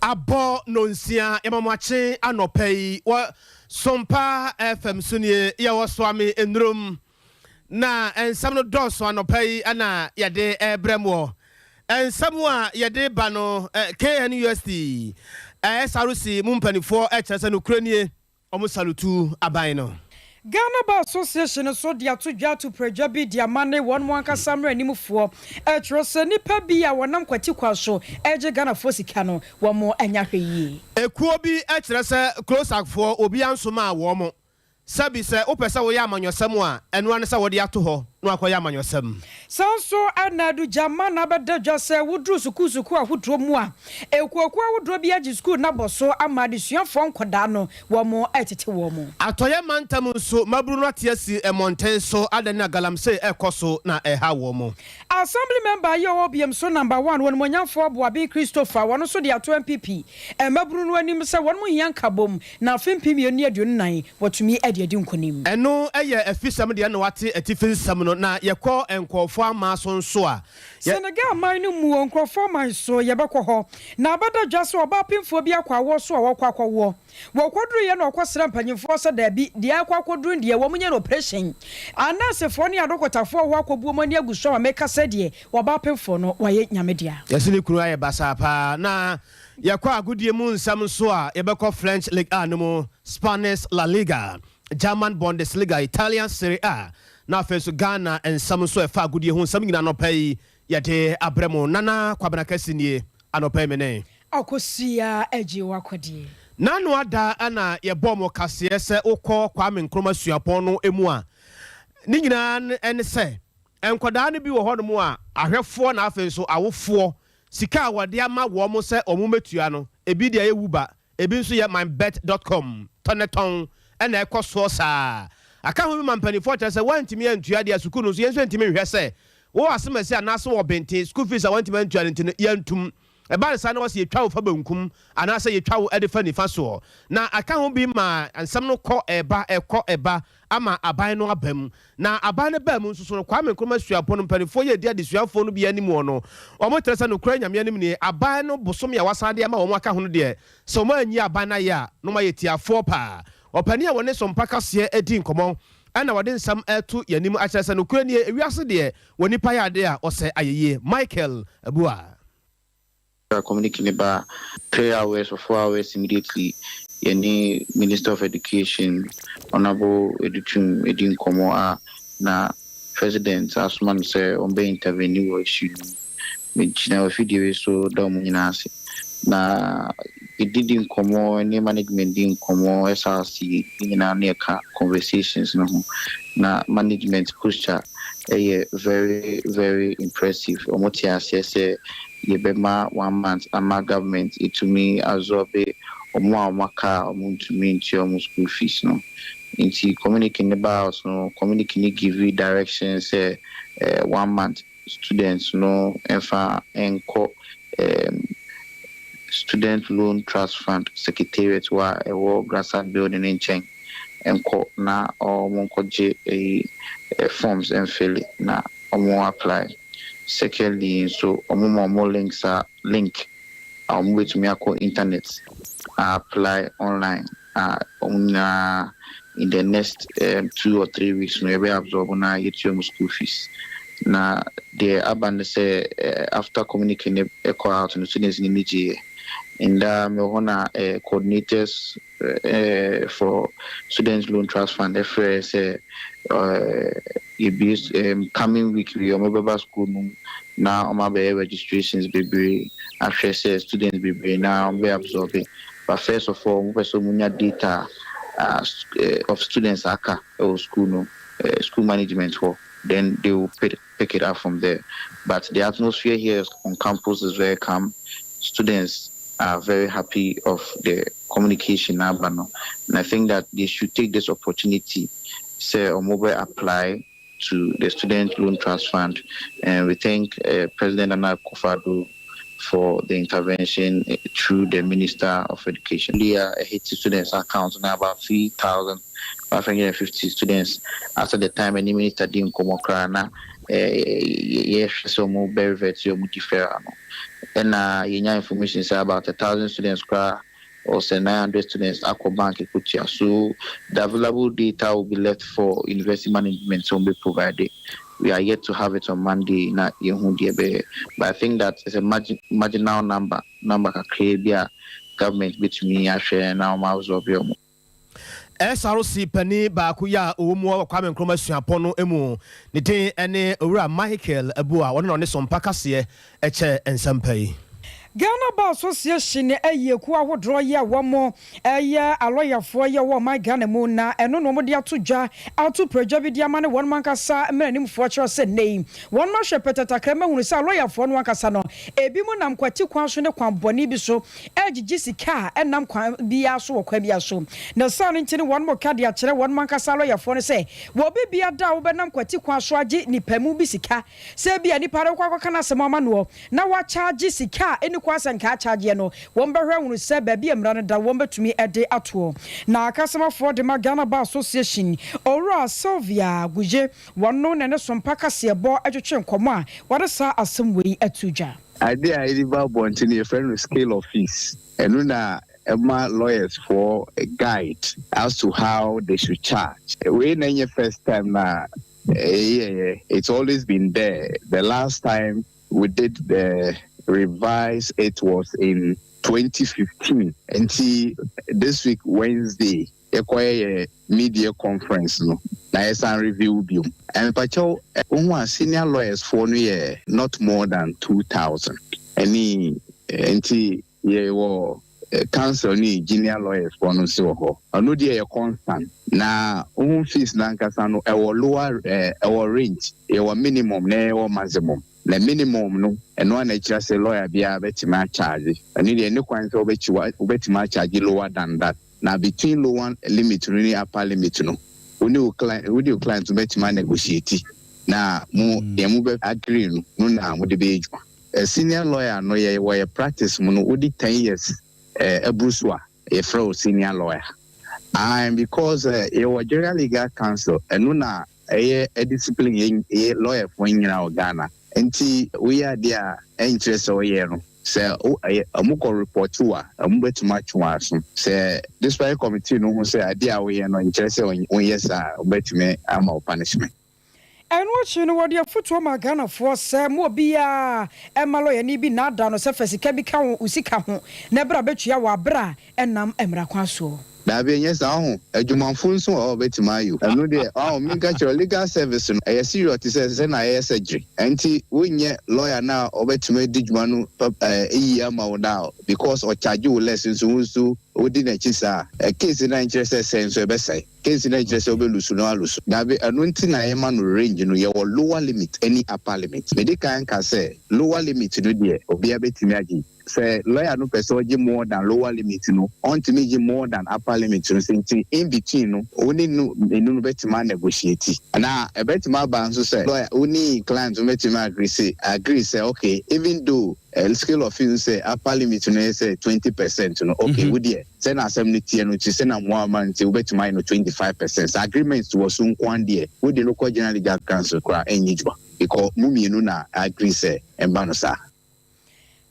Abo nonsia yamamwache anopei wa Sompa FM sunie ya waswami enrum na ensam no doso anopei ana yade ebremwo ensam a yade bano KNUST SRC mumpanifo echese no kranie omo salutu aban no Ghana Bar Association so dia to dwa to prejabi dia mane won wanka samre animfo trose nipa bi a wonam kwati kwaso eje Ghana fo sika no wo mo anya hweyi ekuo bi ekyerese close akfo obi ansoma wo mo sabi se opese wo ya amanyosam a eno ane se wo de ato ho no akoya amanyosam sanso anadu jama na beda dwase wudru suku ahudro mu a ekuoku ahudro bi agi school na boso amade suafo nkoda no wo mo etete wo mo atoye mantam nso maburu no atiasi emonten so adani galamse ekoso na eha wo mo assembly member yo obiem so number 1 won monyamfo boabe Christopher wono so de ato MPP maburu no anim se won mo hianka bom na fempim yenu adunan wotumi adi nkonim eno eye afisam de na wate atifensam no na yekọ enkofo ama so nso a Senegal man no mu enkofo man so yebekọ ho na abada dwase oba pemfo bi akwa wo so wo kwodru ye na okosra mpanyimfo so da bi de akwakodru de wo munye no operation anasefo ne adokotafo ho akobuo mani aguso ma meka sede wo ba pemfo no waye nyamedia yesini kuru aye basa pa na yekọ agudie mu nsam so a yebekọ French Ligue 1 no mu Spanish La Liga German Bundesliga Italian Serie A na feso Ghana ensam so efa agudie ho nsam nyina no pai yade abremo nana kwabana kasini anopai mene akosia eji wakodie nanu ada ana yebo mo kase se ukọ Kwame Nkrumah suapon no emu a ni nyina ene se enkoda no bi wo ho no mu a ahwefo na afenso awofo sika awade ama wo mo se omumetua no ebi de ayewuba ebi nso ye mybet.com toneton ena ekoso saa aka ho bi mampanifo cha se wantimi antua de asukunu so yenso antimi hwe se wo asemase anaso wo bente school fees wantimi antua ntino yantum eba sa na wo se yetwa wo fa bankum anase yetwa wo edefa nifa so na aka ho bi ma ansam no kọ eba ama aban no abam na aban ne bam nso so Kwame Nkrumah suapon mpanifo ye dia de suafo no bi animu no omo tresa no kura nyame anim ni aban no bosom ya wasade ama omo aka ho no de so mo anyi aban na ya no ma yetiafo pa opani a woni Sompa kase edi nkomo ana wade nsam etu yanim akyeresa no kura ni ewiase de woni pa ya de a ose ayeye Michael Abua communicating about 3 hours or 4 hours immediately. Any Minister of Education, Honorable Edutum Edin Komoa, na President Asman say on be intervene issue. Which now video so dominance. Na it didn't come any management didn't come SRC in our near conversations no. Na management push very, very impressive. Omotia say yebema 1 month ama government to me absorb omo amaka omo to me into omo school fees no inti communicating about no communicating give you directions 1 month students no enfa enko student loan trust fund secretariat wa ewo grassroots building in Cheng enko na omo koje forms and fill na omo apply. Secondly, so more links are link with me internet apply online in the next 2 or 3 weeks maybe absorb na your school fees. Now the abandon say after communicating echo out to the students in Nigeria and me wanna coordinators for students loan trust fund FS coming week we are school now my registrations be after students be now we absorbing but first of all we so much data of students aka or school school management for then they will pick it up from there. But the atmosphere here on campus is very calm. Students are very happy of the communication now, and I think that they should take this opportunity, say, or mobile apply to the student loan trust fund, and we thank President Nana Akufo-Addo for the intervention through the Minister of Education. There are 80 students account now about 3,550 students after the time any minister didn't come yes, so more very very different. And you information say about 1,000 students or say 900 students bank Kutia. So the available data will be left for university management to be provided. We are yet to have it on Monday. But I think that it's a marginal number can create government between and now miles of your. SRC pani baaku ya owo Kwame Nkrumah suapon no emu ne din ene owura Michael Abua won no ne Sompa kase eche ensampai Ghana Bar Association eye ku ahodro ye womo eye aloyafo ye wo my Ghana mu na eno no mo de atodwa auto proja bi dia mane won mankasa mranimfo kire se nei won ma hwepetata krama hunu se aloyafo no ankasa no ebi mu nam kwati kwan so ne kwan boni bi so egigi sika enam kwan bia so wo kwa bia so na sa no ntini won mo ka de akire won mankasa aloyafo no se wo bi bia da wo benam kwati kwan so agi nipamu bi sika se bia ni pare kwa kana se mama no na wa charge sika eni kwasan ka charge no won behwe hunu se ba bia mra no da won betumi ede ato na akasema for the Ghana Bar Association ora Sylvia Guje wonno ne Sompa kase bo atwetwe nkomo a wode sa asem wei atudwa ade a river bonti ne friend with scale of fees enu na Emma lawyers for a guide as to how they should charge. We na first time na it's always been there. The last time we did the revise it was in 2015. And see this week Wednesday a media conference no na yesan review biom and pacho senior lawyers for no year not more than 2,000 any council ni junior lawyers for no so ho no dey constant na fees na nkasa no lower range minimum na maximum the minimum no eno na kira say lawyer bia betima charge ani dey any kwan say obetima charge lower than that. Now between lower limit and upper limit no we client betima negotiate na mu be agree no na mo de be a senior lawyer no ye practice mo no odi 10 years Bruce a fraud senior lawyer. And because your general legal counsel and una a discipline a lawyer for in Ghana. And we are there interest or year. Say a muko report to a mubet much was. Say this very committee no say idea we are no interest on yes bet me am punishment. And what you know what your foot my Ghana for Sam will be a malo and be not down or surface cabika usika ho nebra betua wa bra and nam emra kwaso. That be yes, a Juman Funso or Bettimayu. I know they make your legal service. I see what it says, and I surgery. And when ye lawyer now or Bettimay Dijmanu a year now because or charge you lessons who didn't chisa a case in interest sense or best say. Case in interest of Lusunalus. That be anointing I man range, your lower limit, any upper limit. Medica can say lower limit to the year or be a Bettimaji. Say lawyer no person more than lower limit no on to me more than upper limit no something in between no only no betima negotiate na a betima ban so say lawyer only client betima agree say okay even though scale of fees say upper limit no say 20% no okay we there say na 70 no say na more man say betima no 25% agreement was so one there we the local general legal council kwa enyiwa because mumi no na agree say emba sa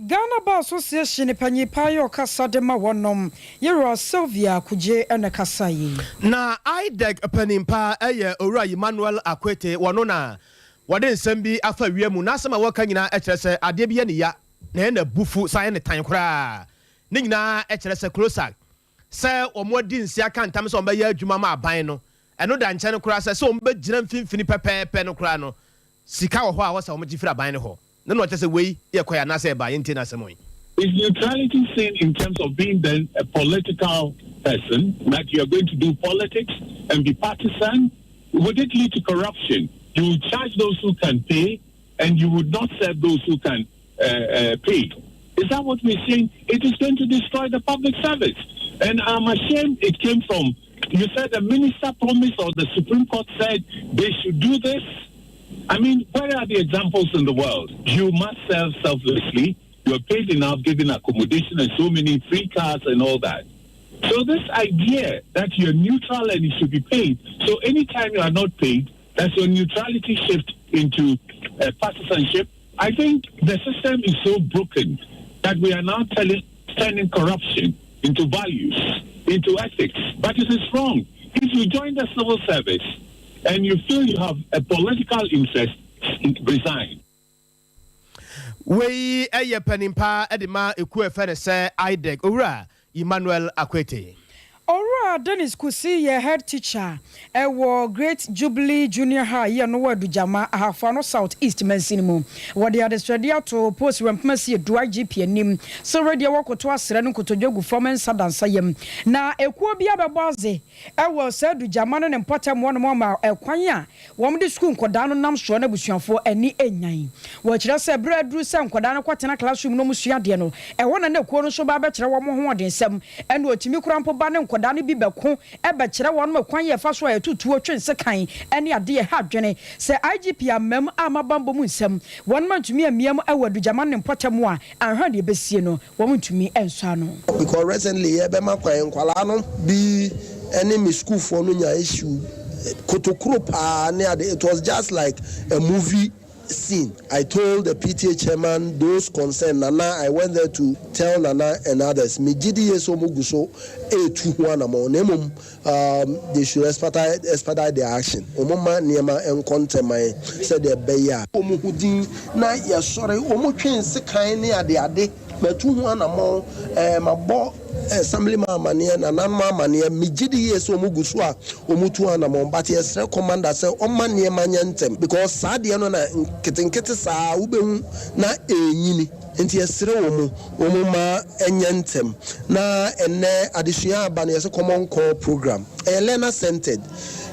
Ghana Bar Association panyipayo kasa de ma wonom yero Sylvia Kuje ene kasa yi na IDEC panimpa eye owura Emmanuel Akwete wono na wode nsem bi afa wiemu na asema waka nyina ekere se ade bi ye ne ya na na bufu sa ne tan kora ne nyina ekere se closer se omodi nsia kan tam se omba ya adwuma ma aban no eno da nche ne kora se omba gina mfimfini pepepe no kora no sika wo ho a wo se omgifira aban ne ho. No, what I say, we, na say by Intina Samoy. Is neutrality seen in terms of being then a political person, that you are going to do politics and be partisan? Would it lead to corruption? You would charge those who can pay, and you would not serve those who can pay. Is that what we're saying? It is going to destroy the public service. And I'm ashamed it came from, you said the minister promised or the Supreme Court said they should do this. I mean, where are the examples in the world? You must serve selflessly. You are paid enough, given accommodation and so many free cars and all that. So this idea that you're neutral and you should be paid, so anytime you are not paid, as your neutrality shift into partisanship, I think the system is so broken that we are now turning corruption into values, into ethics. But it is wrong. If you join the civil service and you feel you have a political interest, resign. We a penimpa edima eku efene se IDEC owura Emmanuel Akwete. Ora Dennis Kusi ye head teacher Great Jubilee Junior High ye no wadu jama ahafano South East Mansinimu wade adestradia to post wempmasi dua GP anim so ready wakoto asere no kotodwogu formensa dansayem na ekuo bia beboaze sadu jama no nempatam wono ma ekwan a wom de school nkoda no nam so na busuafo ani enyan wo kire se bradru se nkoda no kwatena classroom no musua de no wona na ekuo no so ba be kire wo mo ho odensem ene otimi kurampo ba ne nkoda no bi beko ebe kire won makwan ye fa so tutuo twense kan ene ade ye ha dwene se IGP amam amabambo mu nsem won mantumi amiam awadu jama ne mpotam a anhwa de besie no wo mantumi enso ano because recently ebe makwan kwala no bi ene me school for no nya issue kotokuro pa ne ade it was just like a movie scene. I told the PTA chairman those concerned Nana I went there to tell Nana and others me gidi yeso muguso they should expedite their action omoma niema encontema said the beya omuhudin na ya sore omotwense kan ne ade metu ho anamo mabo assemblyman amane na nanma amane me gidi yeso muguso a omutu anamo but yes commander say omane manyentem because sad ye no na ketenkete saa ubehu na enyini enti yesere wo ma enyentem na ene adesua aba na yese common core program learner centered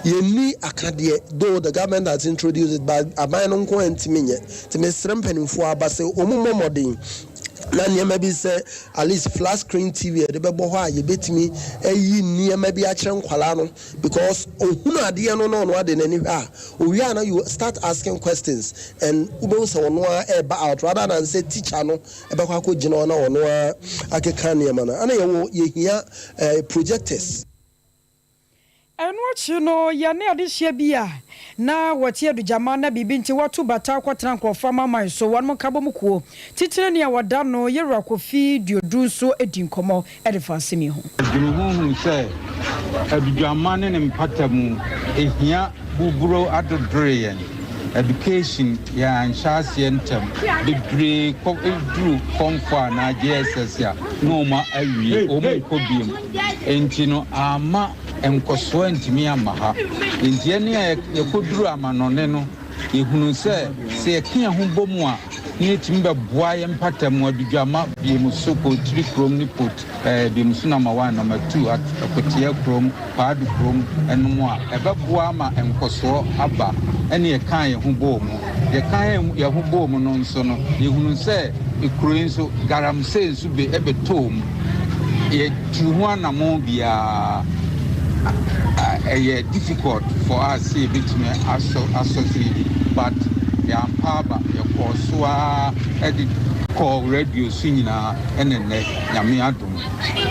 yeni akade though the government has introduced it but aban no nko entimenye temesere mpanimfo aba se omomodin na niema bi se at least flat screen TV de bebo ho a ye betimi ayi niema bi a kire nkwala no because ohunu ade no ade nani ha owi ana you start asking questions and ube se wono a eba out rather than say teacher no ebe kwa ko gina ona wono a akeka niema na ana ye hia projectors and what you know ya ne ade hia bia na wati adu jama na bibi nti watu bata kwatran krofa mama so wan mo kabo mukuo titire ne wada no yera kofi diodu so edinkomo edefasemi ho adwuhu se adu jama ne mpatamu ehia buburo adodreyen education ya anshase entem bebre ko edru konfa na JSS ya no ma awie o mo kobiem enti no ama enkoso ntimi amaha enti ene yakoduru amanone no ehunu se ekia ho bomu a ne timbe boa ye mpatam adudwama bi musoko tiri krom ni pot bi musuna ma 1 number 2 akotia krom paadu krom enmo a ebeboa ma enkoso aba ene ye kan ye ho bomu ye kan ye ho bomu no nso no ehunu se ekuro nso garamse nso be ebetom ye tuhu anamo bia difficult for us to associate, but the Ampaba, your Korsua, edit call radio singina, and then Yamiadum,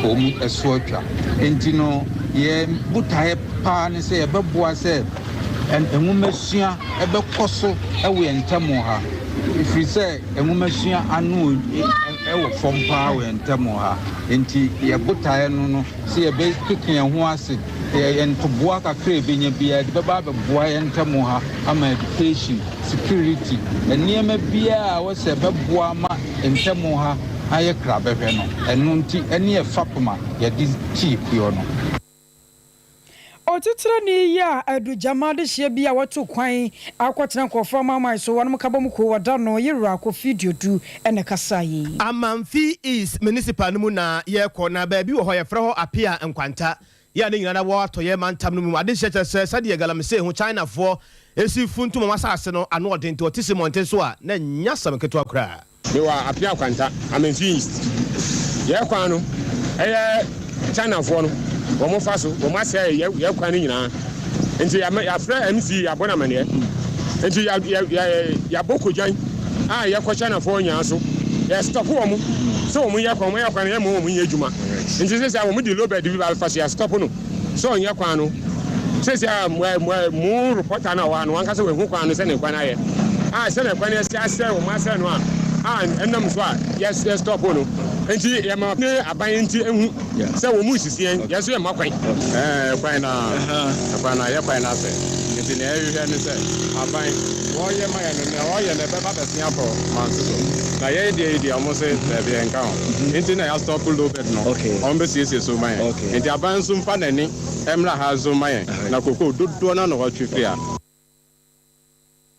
home a swatcher. And you know, ye Butai pan say a babua said, and a woman sia a bacoso away and Tamoha. If we say a woman sia anu from power and Tamoha, and ye Butai no see a base cooking and was it. And to work a crib in your beard, the Baba boy and Tamoha, education, security, and near me beer was a babuama and Tamoha, I crab and nunti, and near Fapama, yet this cheap, you know. Otutira ni ya adu jama de hye bia watu kwan akwatena kofa mama so wanu kabomuko wada no yera ko video du ene kasayi Amanfi is municipal mu na ye ko na ba bi wo ho ye frɛ ho apia nkwanta ya ne nyina na wo atoye mantam no mu ade hye se sade galamse ho China fo esi funtu mama sase no ano odente otisi monte so a na nya sam keto akra me wa apia nkwanta Amanfi is ye kwa no China fo no womo faso womo ase ye kwa ni nyina enti ya fra MC abona mane enti ya boko jan ye kwa China fo nya so ye stop womo so womo ye kwa na ye mo womo ye adwuma enti se womo di lobe di bi alfa ya stop no so onye kwa no says more reporter now one case we who can send a quanaye ah send a quanaye say o ma say no and enam so yes stop no enti ya ma ne aban enti ehu say wo mu sisien yes we ma kwan kwan na ya kwan na say enti na e hwe ne say aban wo ye ma ya ne wo ye ne be ba besia for man so na ye dey almost say be enka enti na ya stop low bed no on be see so man enti aban so mfa nani emra ha zo man na koko dodo na no watwe a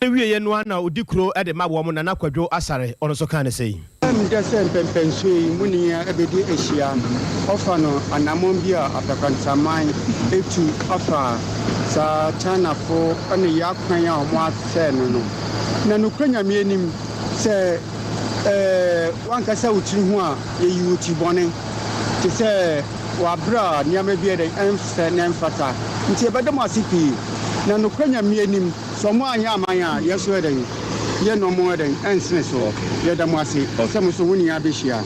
wie ye no na odikuro e de mabo mo na kwadwo asare ono so kan sei ndese mpempenso munia ebedi ehia ofa no anamon bia atakantaman etu afa sa China fo ane yakwan ya omo ase no na nukranya mienim se wanka sa utiri ho a yeyi uti bone te se wabra niame bia de emse na emfata nti ebedem asipi na nukranya mienim so mo anya amanya yeso eden ye no mo eden ensene so ye da mo ase se mo so woni abehia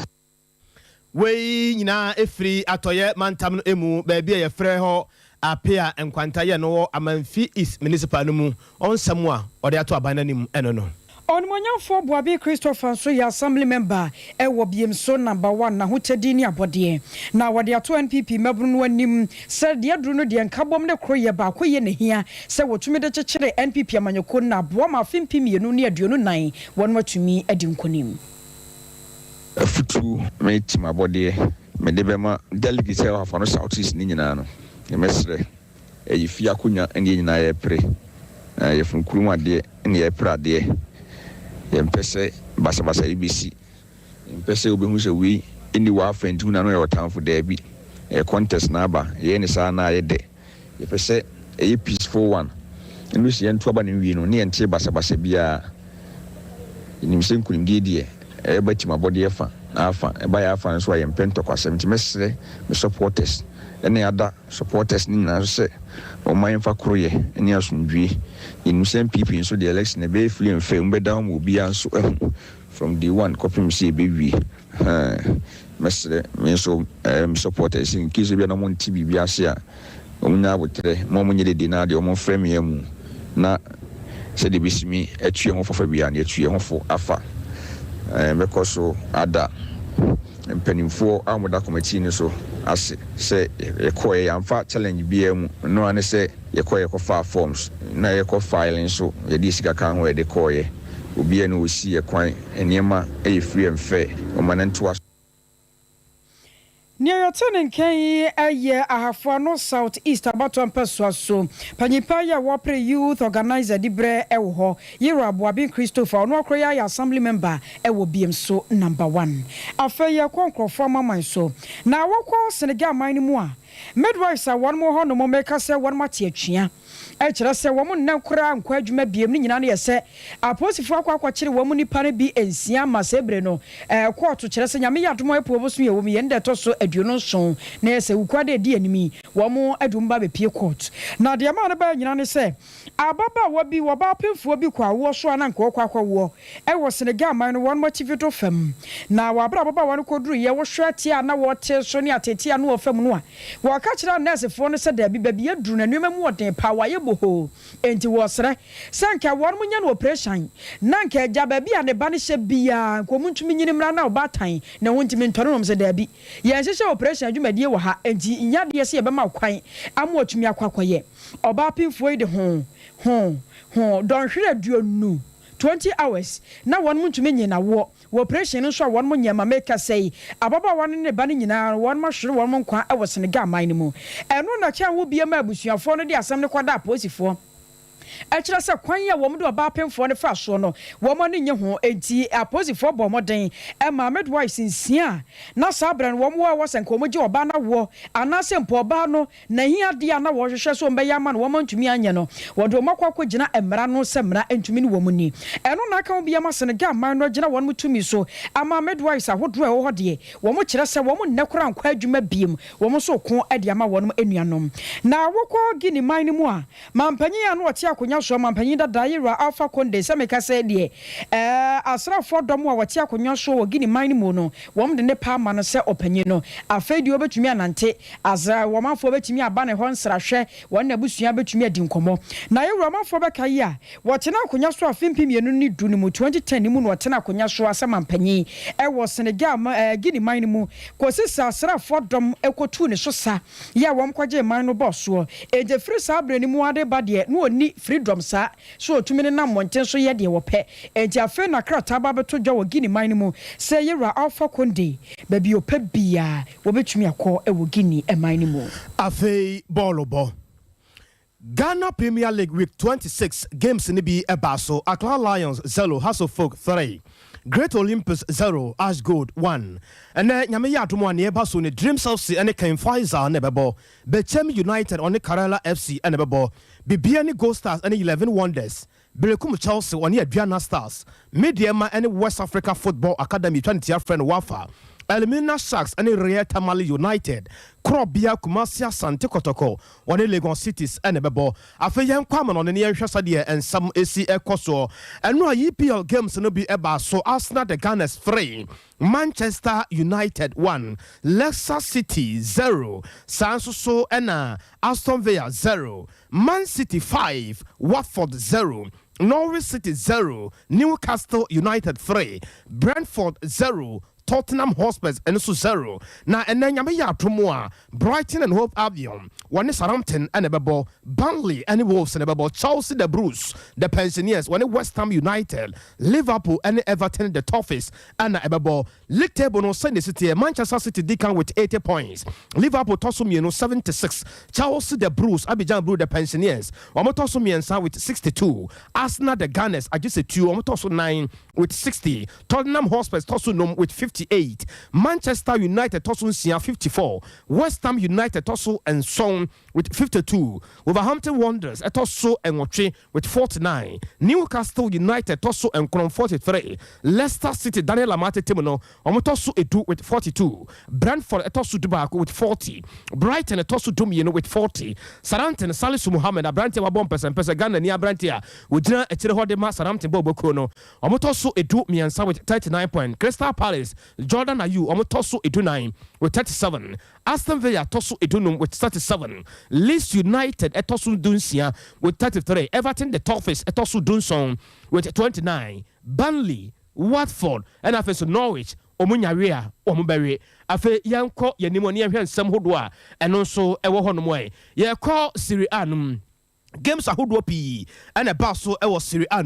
we nyina efri atoye mantam no emu ba bia ye frɛ ho apia enkwanta ye no amanfi is municipal no mu onsam a ode ato aban nanim eno no Onmonyafo Boabi Christopher so ya assembly member ewo biem so number 1 na hotedi ni abode na wode ato NPP mabru no anim se de adru no de nkabom ne kroye ba koye ne hia se wotumi de kyekere NPP amanyoko na boa ma fimpi mienu ne aduonu nan won watumi adi nkonim afutu me tim abode me de bema delegate se afa no southeast ni nyina no ye mesre eyifi akonya ene nyina ye pre ye funkurum ade ene ye pre ade yempese basa ibisi yempese obehu se wi eni wa afentu na no ye otamfo da bi contest na aba ye ni sa na ye de yepese e peaceful one enu se yentu aba ne wi no ne yente basa bia ni mse nkunim die e bati mabode ye fa afa e ba ya afa so ye mpento kwa 70 mesre me supporters ene ada supporters ni na so se o man fa kroye eni asundwie in same people so the election e be free and fair down will be so from the one copy see baby mesre me so supporters in case be na mon tv bi ase a omunya botre mo monye de na de o mon frame yam na se de bisimi atue ho fofa bia na atue ho fo afa because so ada mpanimfo amoda committee ni so ase se yekoye amfa challenge bia mu no ane se yekoye ko fa forms na yeko filing so ye di sika kan ho ye de koye obi na osi ye kwan enema e free and fair o mananto Near turning Kay a year ahafo no south east about 1 person so Panipa ya wapre youth organizer dibre ewo Yero Boabi Christopher no kroya ya assembly member ewo biem so number 1 afa ya konkrofo mama so na wokọ Senegal man mu a midwives a one more no make say one mate atwea e kire se wo mu nna kura nkwa adwuma biem ni nyina na ye se aposifo akwa kire wo mu nipa ne bi ensia ma sebre no court kire se nyame yadomo epobosu ye wo mi yende to so aduonu so na ye se ukwade di animi wo mu adumba be pie court na de ma ne ba nyina ne se ababa wo bi wo ba pemfuo bi kwa wo so na nka okwa wo e wo Senegal man no one motivate fam na wa bra baba wo koduru ye wo hwati a na wo te so ne ateti a no wo fam no a wo ka kire nurse fo no se da bi ba bi aduru na numa mu woden pa wa ye boho enti wo sere sanka won munya no operation na nka agya ba bi a ne ba ne hye bia ko muntumi nyini mra na obatan na wontimi ntoro no se da bi ye hye operation adwumadie wo ha enti nya de se ye be ma kwan ama otumi akwakoye oba pinfo yi de don hwere aduonu 20 hours na won muntumi nyina wo operation nso won mo nyama make say ababa won ne ba ne nyina won ma hwere won mo nkwa e wo Senegal man mu eno na kya wo bia ma abusuafo no de asem ne kwada aposifo Echira se kwan ya wo mu de oba pemfo ne fa so no wo mo ne nye ho enti aposifo bo moden e ma midwives nsia na sabran wo mo wo senko mo je oba na wo ana se mpo oba no na hia de ana wo hwehwe so mbe ya ma no wo mo ntumi anye no wo de makwa gina emra no se mra ntumi ne wo mu ni eno na ka wo bia ma Senegal man no gina wo mo tumi so ama midwives ahodro e wo de wo mo kire se wo mo nnekora nkwa adwuma biem wo mo so ko ade ama wo no enuanom na wo ko gini man mu a mampanyi ya no wo te akonya so mampanyin da Daira Alpha Conde se meka se de asrafo dom a wote akonya so wo gini man mu no wom de ne pa ma no se opanyin no afedi obetumi anante azra wo manfo betumi aba ne ho nsrahwe won na busua betumi adi nkomo na yewura manfo beka yi a wote na akonya so afimpi mienu ni du ni mu 2010 ni mu no wote na akonya so asema mpanyin wo Senegal gini man mu ko sisa asrafo dom ekotu ne so sa ya wom kwaje man no boss wo eje free sabre ni mu ade ba de no oni freedom sa so otumi ne na monten so ye de wo pe eje afe na krata ba beto dwa wo gini man mu se yewura Alpha Conde ba bi opa bia wo betumi akọ wo gini man mu afe ball Ghana Premier League week 26 games ni bi ebaso Accra Lions 0 Hasselfolk 3 Great Olympus 0 Ash Gold 1 and then nyame ya atomo ane ebaso ne Dreams FC ane Ken Faisal ne bebo Bechem United on Karela FC ane bebo Bibia ni Gold Stars ane 11 Wonders Belekum Chelsea on Adriana Stars Mediema ane West Africa Football Academy 20 friend Wafa Elimina Sharks and Ria Tamale United Krobia Kumasia Sante Kotoko on Legon Cities and Bebo Afeyan Kwaman on the near Shasadia and some AC Ekoso and no EPL games no be eba so Arsenal the Gunners 3 Manchester United 1 Leicester City 0 Sansoso and Aston Villa 0 Man City 5 Watford 0 Norwich City 0 Newcastle United 3 Brentford 0 Tottenham Hotspurs and so 0. Now and then Yamaya Tumua, Brighton and Hope Albion, one is Southampton and Ebebo, Burnley and Wolves and Ebebo, Chelsea the Bruce, the Pensioners, one West Ham United, Liverpool and Everton the Toffees and Ebebo, League table no Sunday City, Manchester City Deacon with 80 points, Liverpool Tossum 76, Chelsea the Bruce, Abidjan Blue the Pensioners, Omotossum with 62, Arsenal the Gunners, I just said 2, Omotosso 9 with 60, Tottenham Hotspurs Tosunum with 58, Manchester United Tosun Sia 54, West Ham United Tosu and Song with 52, Wolverhampton Wanderers Tosu and Wachi with 49, Newcastle United Tosu and Kron 43, Leicester City Daniel Amate Timono Omotosu Edu with 42, Brentford Tosu Dubaku with 40, Brighton Tosu Dumino with 40, Southampton Salisu Muhammad Abrantia Wabompes and Pesagana Nia Brantia Ujina Echirehodema Southampton Bobo Kono Omotosu Edu Miansa with 39 points, Crystal Palace Jordan Ayew Omotosu Edu 9 with 37, Aston Villa Tosu Edunum with 37, Leeds United Etosu Dunsia with 33, Everton the Toffees Etosu Dunson with 29, Burnley, Watford and after Norwich Omunyaria Omubere afe yanko yanimoni ahwe nsem hodo a eno nso ewo honomwe ye call Serie A games ahodo pi and a basso ewo Serie A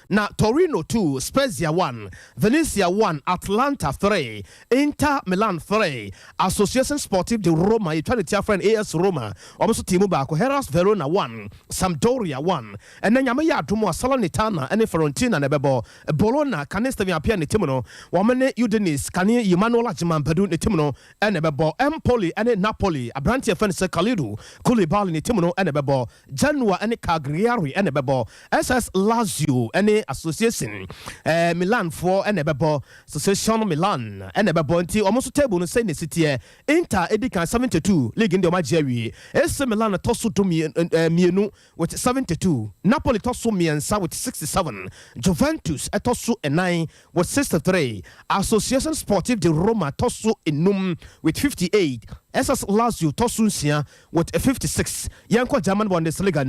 na Torino 2 Spezia 1 Venezia 1 Atlanta 3 Inter Milan 3 Association Sportive de Roma eternity friend AS Roma almost team back Hellas Verona 1 Sampdoria 1 and then yama ya adomo Salernitana and Fiorentina na bebo Bologna kanesta via pia ne timono wamene Udinese kane Emmanuel Ajiman Padu ne timono and bebo Empoli and Napoli Abrantia friend Kalidu Koulibaly ne timono and bebo Genoa and Cagliari and Bebo SS Lazio and Association Milan 4 and Bebo Association Milan and Bebo until almost table no say city Inter Edika 72 league in the Majeri AC Milan tosu to mienu with 72 Napoli tosu miensa with 67 Juventus tosu 9 with 63 Association Sportive de Roma tosu enum with 58 SS Lazio Tosunsia with 56. Yanko German Bundesliga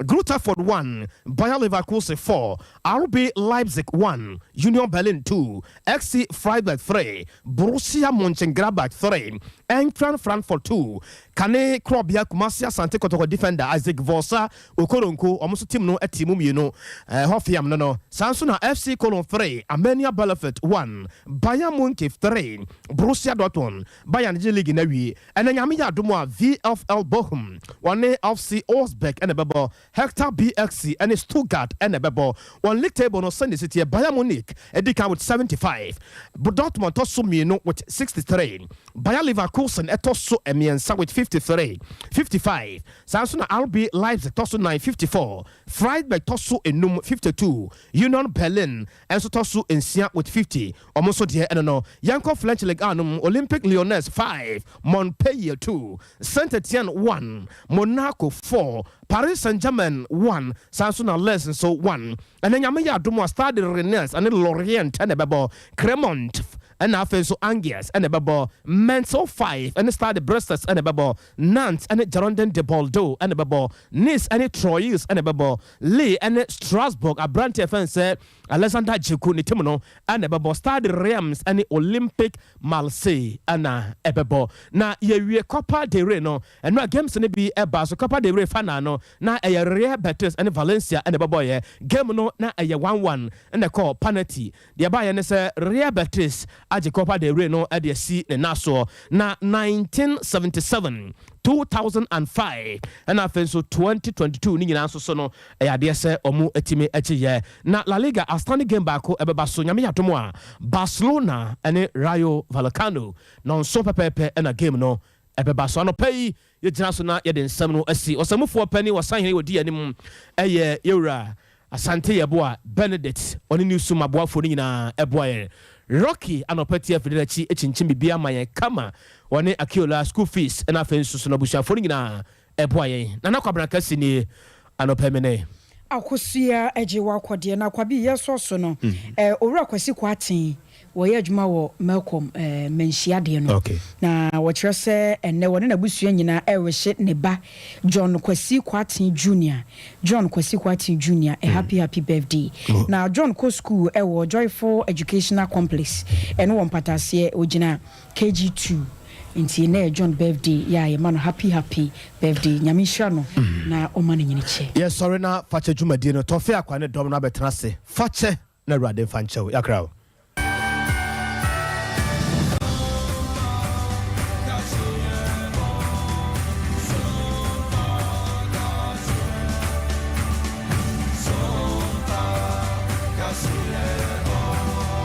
Grutterford 1, Bayer Leverkusen 4, RB Leipzig 1, Union Berlin 2, XC Freiburg 3, Borussia Mönchengladbach 3, Eintracht Frankfurt 2, Kane Krobia Kumasia Sante Kotoko defender Isaac Vosa Okoronko almost team no etimu you Hofiam no Sansuna FC Cologne 3, Armenia Bielefeld 1, Bayern Munich 3, Borussia Dortmund, Bayern League in and then Yamiya Dumwa VfL Bochum, one FC Osbeck and a bebo, Hector BXC and a Stuttgart and a bebo, one league table no Sunday City, Bayern Munich, Edika with 75, but Dortmund Tosumino with 63, Bayer Leverkusen Etoso Emiensa with 55, Samsung RB Leipzig Tosu 9 54, Freiburg Tosu Enum 52, Union Berlin and so Tosu Ensia with 50, almost dear and no, Yanko French League Olympic Lyonnais 5, Mon Montpellier 2, Saint-Etienne 1, Monaco 4, Paris Saint-Germain 1, Sansuna Lens so 1, and then Yamaya Dumo Stade Rennes and Lorient and Bebo Cremont. And after so Angers and a babo Mental 5 and started Bresters and a babo Nantes and Girondin de Bordeaux and a babo Nice and Troyes and a babo Lille and Strasbourg a Brant offense Alexander Jikuni Timono and a babo started Reims and Olympic Marseille and a babo na ye Copa de Reno and no games in be a bas Copa de Re fanano na a Real Betis and Valencia and a babo game no na a 1-1 and a call penalty the Bayern is a Real Betis Aji Copa de Reno at the sea in Nassau na 1977 2005 and I think so 2022 ni nyina so so no e ade se omu etime echi ye na La Liga outstanding game back ebeba so nyame yatomo a Barcelona and Rayo Vallecano non so pepepe na game no ebeba so no pay ye gyina so na ye den nsam no asi osamufo pani wasan hene odi anim eye yewura Asante yeboa Benedict oni ni suma boafo ni nyina eboa Rocky anopati afidelachi echinchim bibia maye kama wane akiola school fees na afensu so na bushafo ni nyina eboa yen na nakwabra kasi ni anopemene akosia ejewa kwade na kwabi yeso so no owura kwasi kwaten woye adwuma wo Malcolm menhia no na wo kire se enne woni na busua nyina ewehye ne ba John Kwasi Kwaten Junior a happy birthday na John ko school ewo Joyful Educational Complex eno won patase ogina KG2 inti na John birthday ya ye man happy birthday nyamisha no na o man nyini che yes sorry na fache dwumadie no tofe akwa ne dom na betrase fache na Rade fanchew yakra